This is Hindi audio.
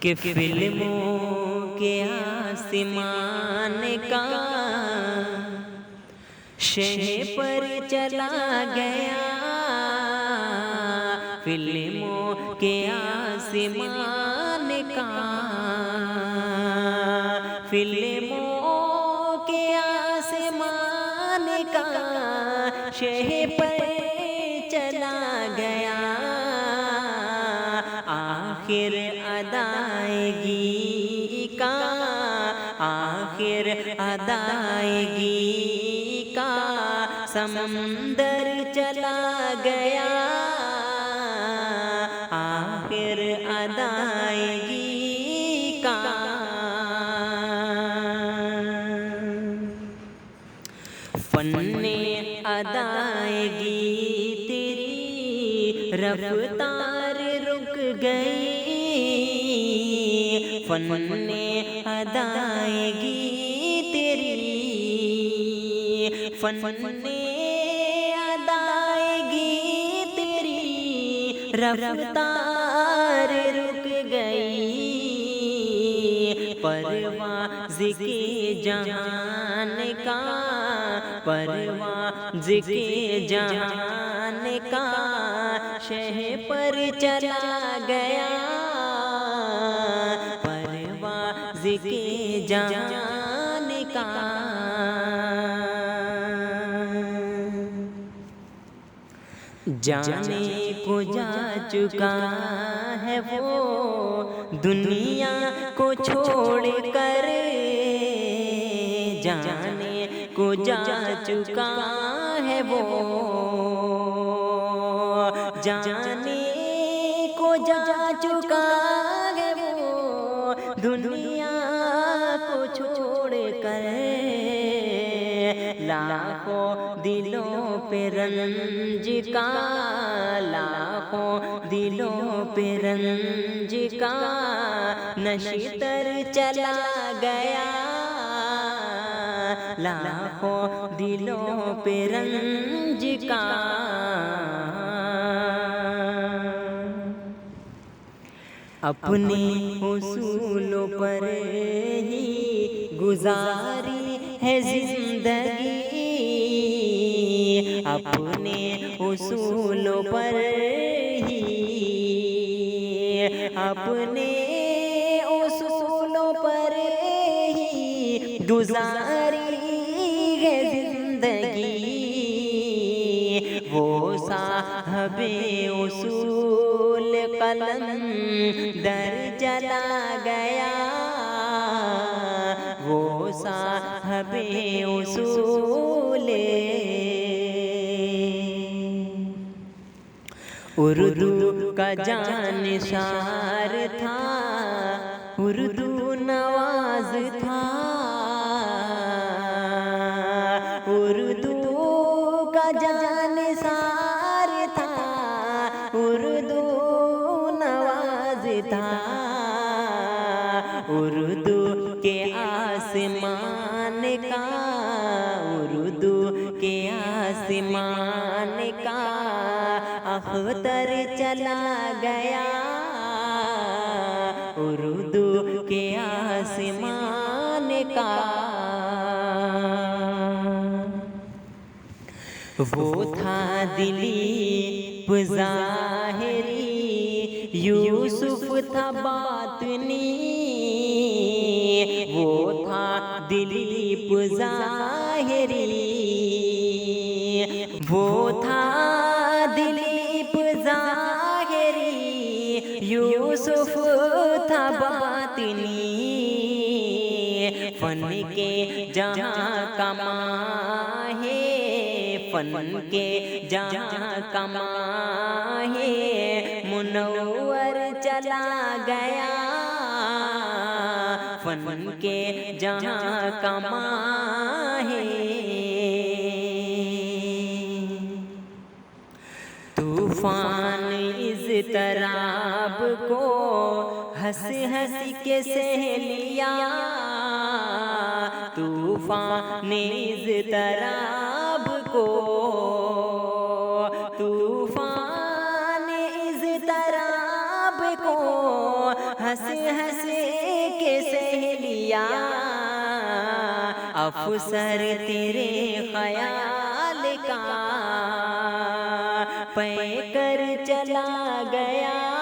कि फिल्मों के आसमान का शह पर चला गया, फिल्मों के आसमान का, फिल्मों के आसमान का शह पर चला गया। आखिर अदायगी का, आखिर अदायगी का समंदर चला गया, आखिर अदायगी का। फन्ने अदायगी तेरी रफ्तार रुक गई, फन्ने अदायगी तेरी, फन्ने अदायगी तेरी रफ्तार रुक गई। परवाज़ के जहान का, परवाज़ के जहान का शह पर चला गया, परवाज़ के जहान का। जाने को जा चुका है वो दुनिया को छोड़ कर, जाने को जा चुका है वो, जाने को जा चुका है वो दुनिया को छोड़ कर। लाखों दिलों पे रंज का, लाखों दिलों पे रंज का नशितर चला गया, लाखों दिलों पे रंज का। अपने उसूलों पर ही गुजारी है जिंदगी, अपने उसूलों पर ही, अपने उसूलों पर ही गुजारी है जिंदगी। वो साहबे उसूल कलम दर चला गया, वो साहबे उसूल उर्दू का जानिसार था, उर्दू नवाज था, उर्दू का जानिसार था, उर्दू नवाज था। उर्दू के आसमान का, उर्दू के आसमान का अख्तर चला गया, उर्दू के आसमान का। वो था दिलीप ज़ाहिरी, यूसुफ था बातनी, वो था दिलीप ज़ाहिरी, वो था दिलीप ज़ाहिरी, यूसुफ था बातनी। फन के जहाँ कमा है, फन के जहाँ कमा है, मुनव्वर चला गया, फन के जहाँ कमा है। तूफान इज़्तिराब को हंस हंस के सह लिया, तूफान इज़्तिराब को, तूफान इज़्तिराब को हंस हंस के सहेलिया अफसर तेरे ख्याल का पै कर चला गया